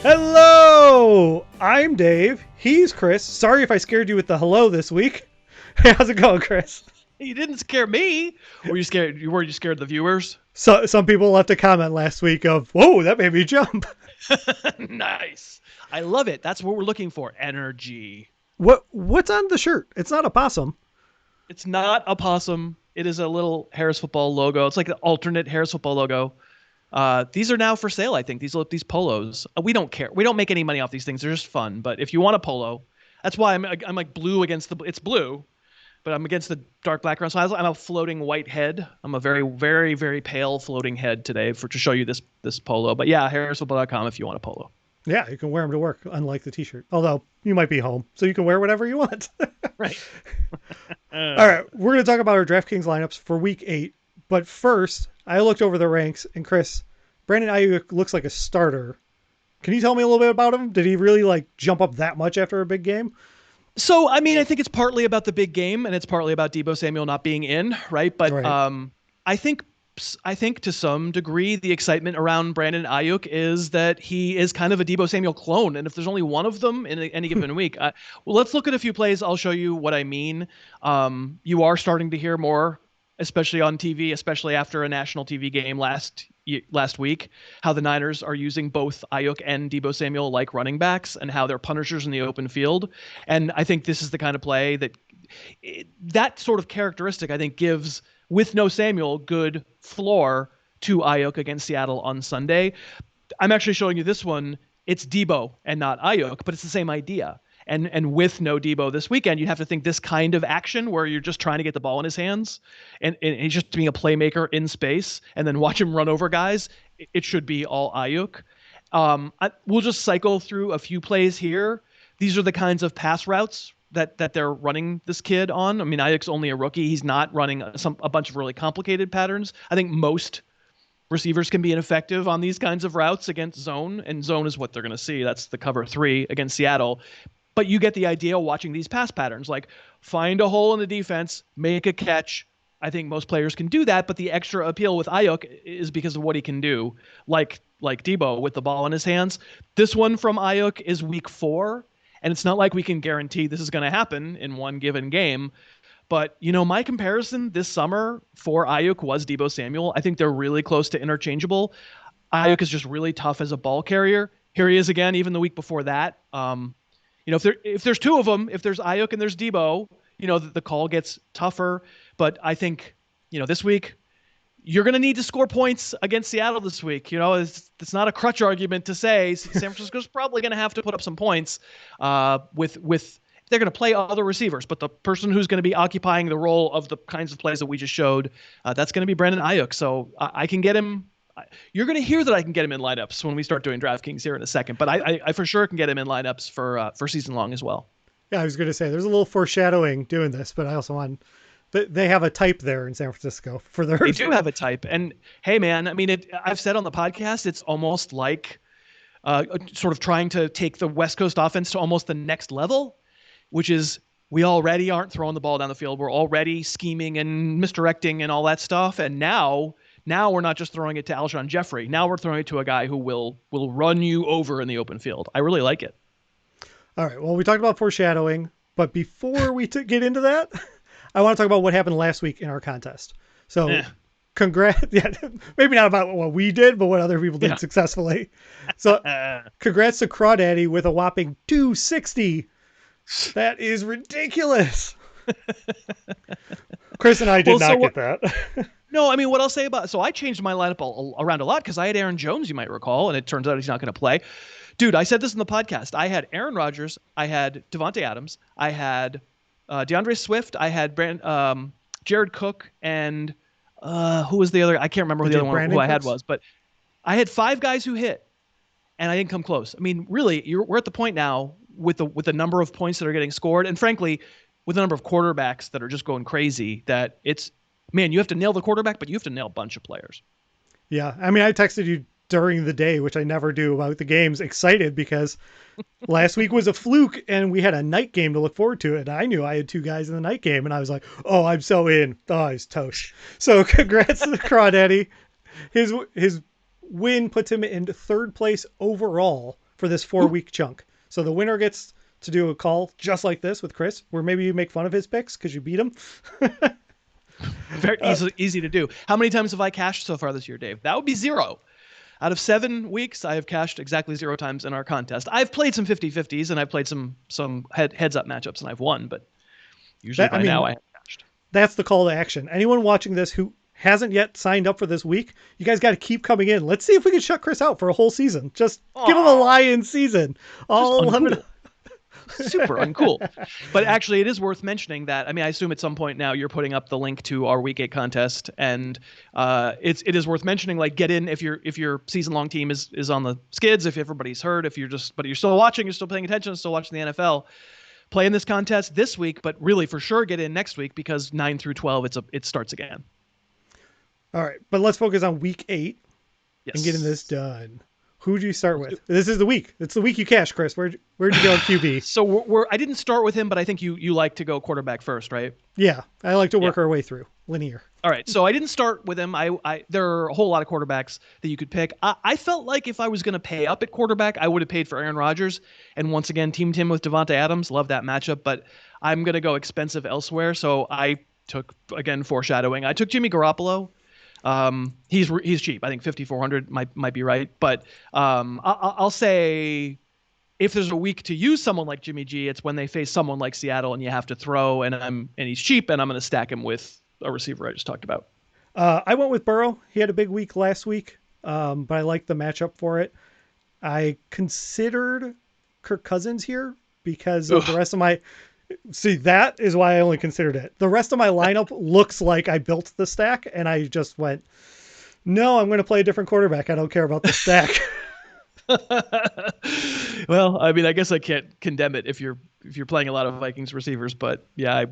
Hello! I'm Dave. He's Chris. Sorry if I scared you with the hello this week. How's it going, Chris? You didn't scare me. Were you scared? Were you scared the viewers? So some people left a comment last week of, whoa, that made me jump. Nice. I love it. That's what we're looking for. Energy. What's on the shirt? It's not a possum. It's not a possum. It is a little Harris football logo. It's like an alternate Harris football logo. These are now for sale, I think. These polos. We don't care. We don't make any money off these things. They're just fun. But if you want a polo, that's why I'm like blue against the. It's blue, but I'm against the dark background. So I'm a floating white head. I'm a very, very, very pale floating head today to show you this polo. But yeah, harrisfootball.com if you want a polo. Yeah, you can wear them to work, unlike the t-shirt. Although you might be home, so you can wear whatever you want. Right. All right, we're going to talk about our DraftKings lineups for Week 8. But first, I looked over the ranks, and Chris, Brandon Aiyuk looks like a starter. Can you tell me a little bit about him? Did he really jump up that much after a big game? So, I mean, I think it's partly about the big game, and it's partly about Deebo Samuel not being in, right? But right. I think to some degree the excitement around Brandon Aiyuk is that he is kind of a Deebo Samuel clone, and if there's only one of them in any given week, well, let's look at a few plays. I'll show you what I mean. You are starting to hear more, especially on TV, especially after a national TV game last week, how the Niners are using both Aiyuk and Deebo Samuel like running backs and how they're punishers in the open field. And I think this is the kind of play that sort of characteristic, I think, gives, with no Samuel, good floor to Aiyuk against Seattle on Sunday. I'm actually showing you this one. It's Deebo and not Aiyuk, but it's the same idea. And with no Deebo this weekend, you have to think this kind of action where you're just trying to get the ball in his hands and he's just being a playmaker in space and then watch him run over guys. It should be all Aiyuk. We'll just cycle through a few plays here. These are the kinds of pass routes that they're running this kid on. I mean, Aiyuk's only a rookie. He's not running a bunch of really complicated patterns. I think most receivers can be ineffective on these kinds of routes against zone, and zone is what they're going to see. That's the cover 3 against Seattle. But you get the idea watching these pass patterns, like find a hole in the defense, make a catch. I think most players can do that, but the extra appeal with Aiyuk is because of what he can do, like Deebo with the ball in his hands. This one from Aiyuk is week 4, and it's not like we can guarantee this is going to happen in one given game. But, my comparison this summer for Aiyuk was Deebo Samuel. I think they're really close to interchangeable. Aiyuk is just really tough as a ball carrier. Here he is again, even the week before that. If there's two of them, if there's Aiyuk and there's Deebo, the call gets tougher. But I think, this week, you're going to need to score points against Seattle this week. It's not a crutch argument to say San Francisco's probably going to have to put up some points with they're going to play other receivers. But the person who's going to be occupying the role of the kinds of plays that we just showed, that's going to be Brandon Aiyuk. So I can get him. You're going to hear that I can get him in lineups when we start doing DraftKings here in a second, but I for sure can get him in lineups for season long as well. Yeah, I was going to say there's a little foreshadowing doing this, but I also want they have a type there in San Francisco for their. They do have a type, and hey, man, I mean, I've said on the podcast, it's almost like sort of trying to take the West Coast offense to almost the next level, which is we already aren't throwing the ball down the field, we're already scheming and misdirecting and all that stuff, and now we're not just throwing it to Alshon Jeffrey. Now we're throwing it to a guy who will run you over in the open field. I really like it. All right. Well, we talked about foreshadowing, but before we get into that, I want to talk about what happened last week in our contest. So congrats. Yeah, maybe not about what we did, but what other people did successfully. So congrats to Crawdaddy with a whopping 260. That is ridiculous. Chris and I did not get that. No, I mean, what I'll say so I changed my lineup around a lot because I had Aaron Jones, you might recall, and it turns out he's not going to play. Dude, I said this in the podcast. I had Aaron Rodgers, I had Devontae Adams, I had DeAndre Swift, I had Jared Cook, and who was the other? I can't remember who the other one who I had was, but I had 5 guys who hit, and I didn't come close. I mean, really, we're at the point now with the number of points that are getting scored, and frankly, with the number of quarterbacks that are just going crazy, that it's, man, you have to nail the quarterback, but you have to nail a bunch of players. Yeah. I mean, I texted you during the day, which I never do about the games, excited because last week was a fluke and we had a night game to look forward to. And I knew I had 2 guys in the night game and I was like, oh, I'm so in. Oh, he's toast. So congrats to the Crawdaddy. His win puts him in 3rd place overall for this 4-week chunk. So the winner gets to do a call just like this with Chris, where maybe you make fun of his picks because you beat him. Very easy to do. How many times have I cashed so far this year, Dave? That would be 0. Out of 7 weeks, I have cashed exactly 0 times in our contest. I've played some 50-50s, and I've played some heads-up matchups, and I've won, but usually now I have cashed. That's the call to action. Anyone watching this who hasn't yet signed up for this week, you guys got to keep coming in. Let's see if we can shut Chris out for a whole season. Just give him a lie-in season. All 11. Super uncool. But actually, it is worth mentioning that, I mean, I assume at some point now you're putting up the link to our Week 8 contest, and it is worth mentioning, like, get in if your season-long team is on the skids, if everybody's hurt, but you're still watching, you're still paying attention, still watching the NFL. Play in this contest this week, but really for sure get in next week because 9 through 12 it starts again. All right, but let's focus on Week 8 and getting this done. Who do you start with? This is the week. It's the week you cash, Chris. Where'd you go on QB? So I didn't start with him, but I think you like to go quarterback first, right? Yeah, I like to work our way through linear. All right, so I didn't start with him. There are a whole lot of quarterbacks that you could pick. I felt like if I was going to pay up at quarterback, I would have paid for Aaron Rodgers, and once again teamed him with Devonta Adams. Love that matchup, but I'm going to go expensive elsewhere. So I took, again, foreshadowing. I took Jimmy Garoppolo. He's cheap. I think 5,400 might be right, but I'll say if there's a week to use someone like Jimmy G, it's when they face someone like Seattle and you have to throw, and he's cheap, and I'm going to stack him with a receiver I just talked about. I went with Burrow. He had a big week last week, but I like the matchup for it. I considered Kirk Cousins here because of the rest of my. See, that is why I only considered it. The rest of my lineup looks like I built the stack, and I just went, no, I'm going to play a different quarterback. I don't care about the stack. Well, I mean, I guess I can't condemn it if you're playing a lot of Vikings receivers, but yeah,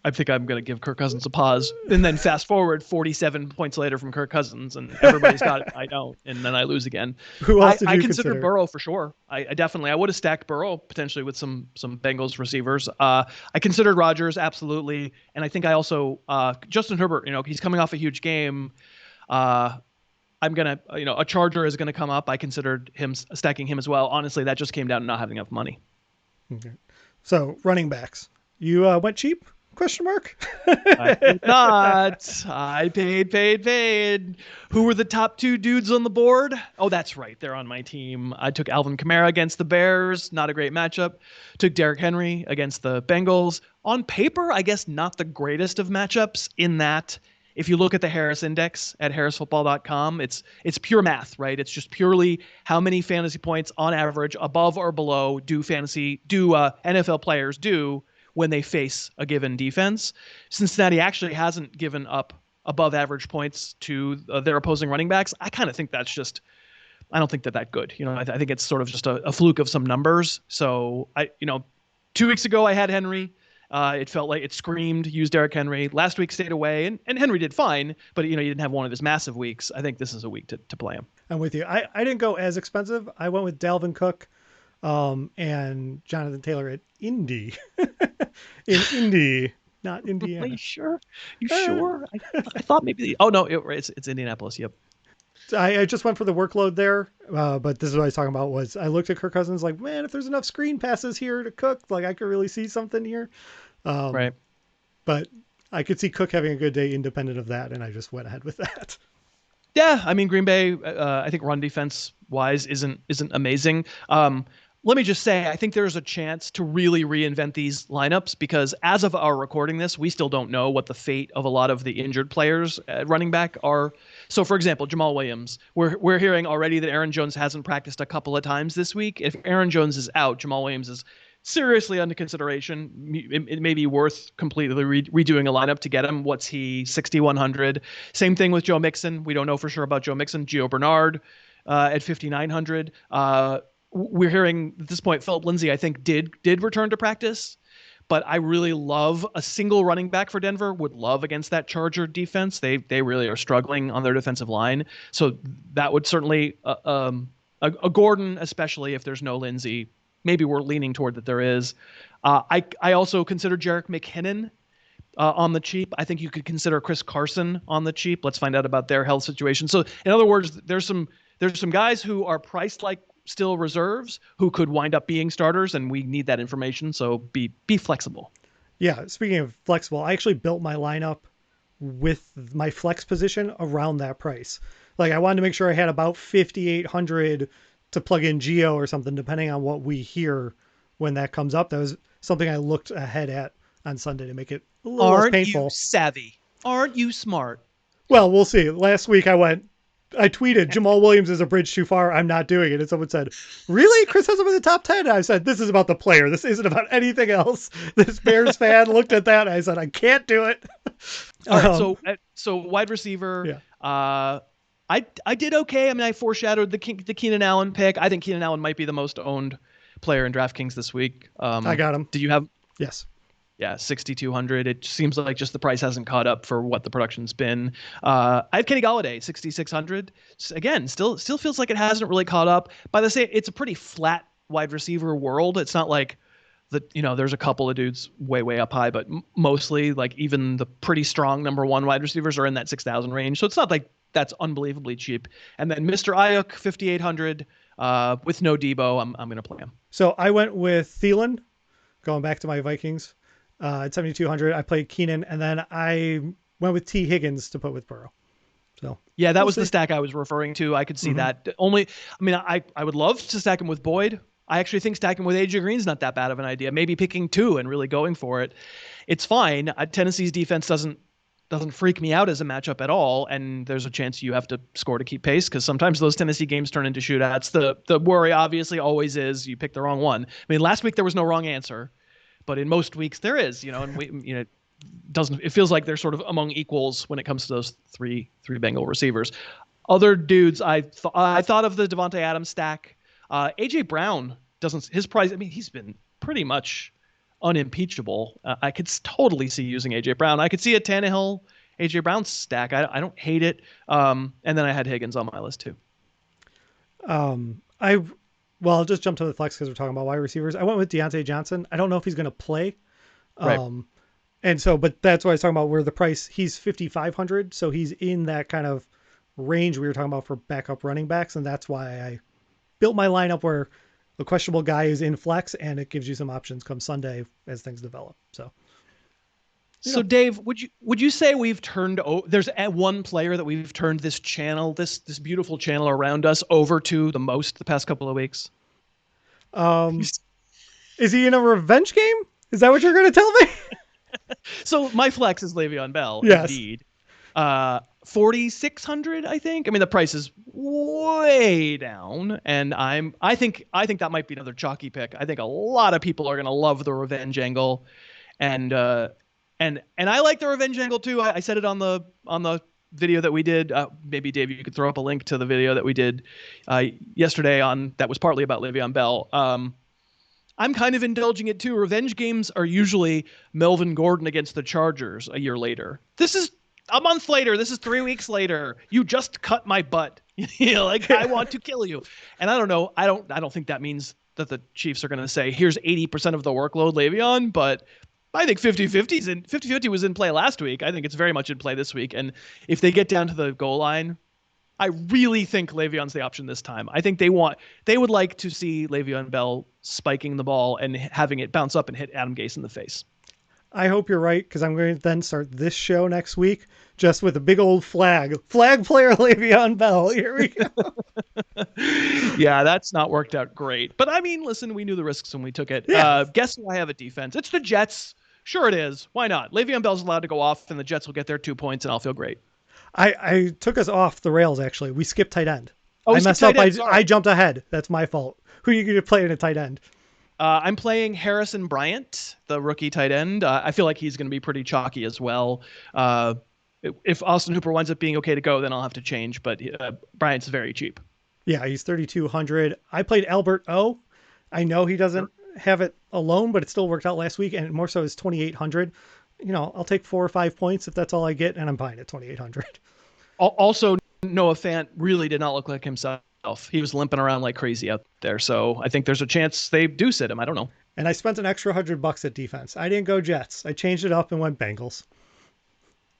I think I'm going to give Kirk Cousins a pause. And then fast forward 47 points later from Kirk Cousins, and everybody's got it. I don't. And then I lose again. Who else did you I consider? Burrow for sure. I would have stacked Burrow potentially with some Bengals receivers. I considered Rodgers, absolutely. And I think I also, Justin Herbert, he's coming off a huge game. I'm going to, a Charger is going to come up. I considered stacking him as well. Honestly, that just came down to not having enough money. Okay. So running backs, you went cheap? Question mark? I did not. I paid. Who were the top 2 dudes on the board? Oh, that's right. They're on my team. I took Alvin Kamara against the Bears. Not a great matchup. Took Derrick Henry against the Bengals. On paper, I guess not the greatest of matchups in that if you look at the Harris index at harrisfootball.com, it's pure math, right? It's just purely how many fantasy points on average above or below do NFL players do when they face a given defense. Cincinnati actually hasn't given up above average points to their opposing running backs. I kind of think I don't think that good. I think it's sort of just a fluke of some numbers. So 2 weeks ago I had Henry. It felt like it screamed, use Derrick Henry. Last week stayed away, and Henry did fine, but he didn't have one of his massive weeks. I think this is a week to play him. I'm with you. I didn't go as expensive. I went with Dalvin Cook and Jonathan Taylor at Indy. In Indy, not Indiana. Are you sure? You sure? I thought maybe. Oh no, it's Indianapolis. Yep. I just went for the workload there, but this is what I was talking about. Was I looked at Kirk Cousins like, man, if there's enough screen passes here to Cook, like I could really see something here. Right. But I could see Cook having a good day independent of that, and I just went ahead with that. Yeah, I mean Green Bay. I think run defense wise isn't amazing. Let me just say, I think there's a chance to really reinvent these lineups because as of our recording this, we still don't know what the fate of a lot of the injured players at running back are. So, for example, Jamal Williams, we're hearing already that Aaron Jones hasn't practiced a couple of times this week. If Aaron Jones is out, Jamal Williams is seriously under consideration. It may be worth completely redoing a lineup to get him. What's he, 6,100? Same thing with Joe Mixon. We don't know for sure about Joe Mixon. Gio Bernard at 5,900. We're hearing at this point, Philip Lindsay, I think, did return to practice, but I really love a single running back for Denver. Would love against that Charger defense. They really are struggling on their defensive line, so that would certainly a Gordon, especially if there's no Lindsay. Maybe we're leaning toward that there is. I also consider Jerick McKinnon on the cheap. I think you could consider Chris Carson on the cheap. Let's find out about their health situation. So, in other words, there's some guys who are priced like still reserves who could wind up being starters, and we need that information. So be flexible. Yeah, speaking of flexible, I actually built my lineup with my flex position around that price. Like I wanted to make sure I had about 5,800 to plug in Geo or something, depending on what we hear when that comes up. That was something I looked ahead at on Sunday to make it a little less painful. Aren't you savvy? Aren't you smart? Well, we'll see. Last week I tweeted, Jamal Williams is a bridge too far. I'm not doing it. And someone said, really? Chris has him in the top 10. And I said, this is about the player. This isn't about anything else. This Bears fan looked at that. And I said, I can't do it. All right. So wide receiver. Yeah. I did okay. I mean, I foreshadowed the Keenan Allen pick. I think Keenan Allen might be the most owned player in DraftKings this week. I got him. Did you have? Yes. Yeah, 6,200. It seems like just the price hasn't caught up for what the production's been. I have Kenny Golladay, 6,600. Again, still feels like it hasn't really caught up. By the way, it's a pretty flat wide receiver world. It's not like there's a couple of dudes way up high, but mostly like even the pretty strong number one wide receivers are in that 6,000 range. So it's not like that's unbelievably cheap. And then Mr. Aiyuk, 5,800 with no Deebo. I'm going to play him. So I went with Thielen, going back to my Vikings. At 7,200, I played Keenan, and then I went with T. Higgins to put with Burrow. So yeah, that was the stack I was referring to. I could see that. I would love to stack him with Boyd. I actually think stacking with AJ Green's not that bad of an idea. Maybe picking two and really going for it. It's fine. Tennessee's defense doesn't freak me out as a matchup at all, and there's a chance you have to score to keep pace because sometimes those Tennessee games turn into shootouts. The worry obviously always is you pick the wrong one. I mean, last week there was no wrong answer. But in most weeks there is, and it feels like they're sort of among equals when it comes to those three Bengal receivers. Other dudes, I thought of the Devontae Adams stack. AJ Brown his price. I mean, he's been pretty much unimpeachable. I could totally see using AJ Brown. I could see a Tannehill AJ Brown stack. I don't hate it. And then I had Higgins on my list too. Well, I'll just jump to the flex because we're talking about wide receivers. I went with Deontay Johnson. I don't know if he's going to play. Right. But that's what I was talking about where the price, he's 5,500. So he's in that kind of range we were talking about for backup running backs. And that's why I built my lineup where the questionable guy is in flex and it gives you some options come Sunday as things develop. So Dave, would you say we've turned there's one player that we've turned this channel, this beautiful channel around us over to the most the past couple of weeks? Is he in a revenge game? Is that what you're going to tell me? So my flex is Le'Veon Bell. Yes. Indeed. 4,600, I think. I mean, the price is way down, and I think that might be another chalky pick. I think a lot of people are going to love the revenge angle, and I like the revenge angle too. I said it on the video that we did. Maybe Dave, you could throw up a link to the video that we did yesterday that was partly about Le'Veon Bell. I'm kind of indulging it too. Revenge games are usually Melvin Gordon against the Chargers a year later. This is a month later. This is 3 weeks later. You just cut my butt. I want to kill you. And I don't know. I don't think that means that the Chiefs are going to say, here's 80% of the workload, Le'Veon, but I think 50-50 was in play last week. I think it's very much in play this week. And if they get down to the goal line, I really think Le'Veon's the option this time. I think they would like to see Le'Veon Bell spiking the ball and having it bounce up and hit Adam Gase in the face. I hope you're right, because I'm going to then start this show next week just with a big old flag player Le'Veon Bell. Here we go. Yeah, that's not worked out great. But I mean, listen, we knew the risks when we took it. Yeah. Guess who I have at defense? It's the Jets. Sure it is. Why not? Le'Veon Bell's allowed to go off, and the Jets will get their 2 points, and I'll feel great. I took us off the rails, actually. We skipped tight end. Oh, I messed up. I jumped ahead. That's my fault. Who are you going to play in a tight end? I'm playing Harrison Bryant, the rookie tight end. I feel like he's going to be pretty chalky as well. If Austin Hooper winds up being okay to go, then I'll have to change. But Bryant's very cheap. Yeah, he's 3,200. I played Albert O. I know he doesn't have it alone, but it still worked out last week, and more so is 2,800. I'll take 4 or 5 points if that's all I get, and I'm fine at 2,800. Also, Noah Fant really did not look like himself. He was limping around like crazy out there, so I think there's a chance they do sit him. I don't know. And I spent an extra $100 at defense. I didn't go Jets. I changed it up and went Bengals.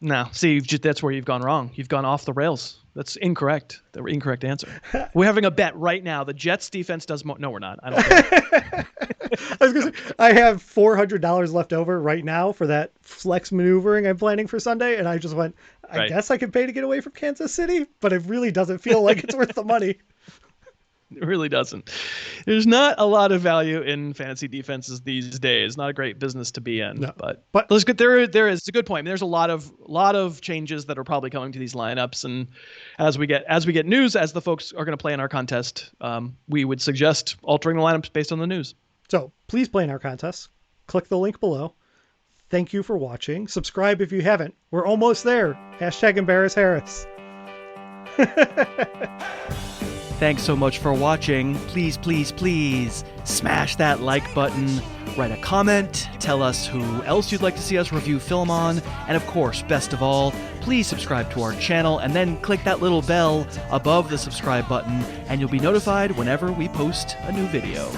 No, see, that's where you've gone wrong. You've gone off the rails. That's incorrect. The incorrect answer. We're having a bet right now. The Jets defense does more. No, we're not. I don't care. I was gonna say, I have $400 left over right now for that flex maneuvering I'm planning for Sunday, and I just went, I guess I could pay to get away from Kansas City, but it really doesn't feel like it's worth the money. It really doesn't. There's not a lot of value in fantasy defenses these days. Not a great business to be in. No. But let's get there. There is a good point. I mean, there's a lot of changes that are probably coming to these lineups, and as we get news, as the folks are going to play in our contest, we would suggest altering the lineups based on the news. So please play in our contest. Click the link below. Thank you for watching. Subscribe if you haven't. We're almost there. #embarrass Harris. Thanks so much for watching. Please, please, please smash that like button, write a comment, tell us who else you'd like to see us review film on, and of course, best of all, please subscribe to our channel and then click that little bell above the subscribe button and you'll be notified whenever we post a new video.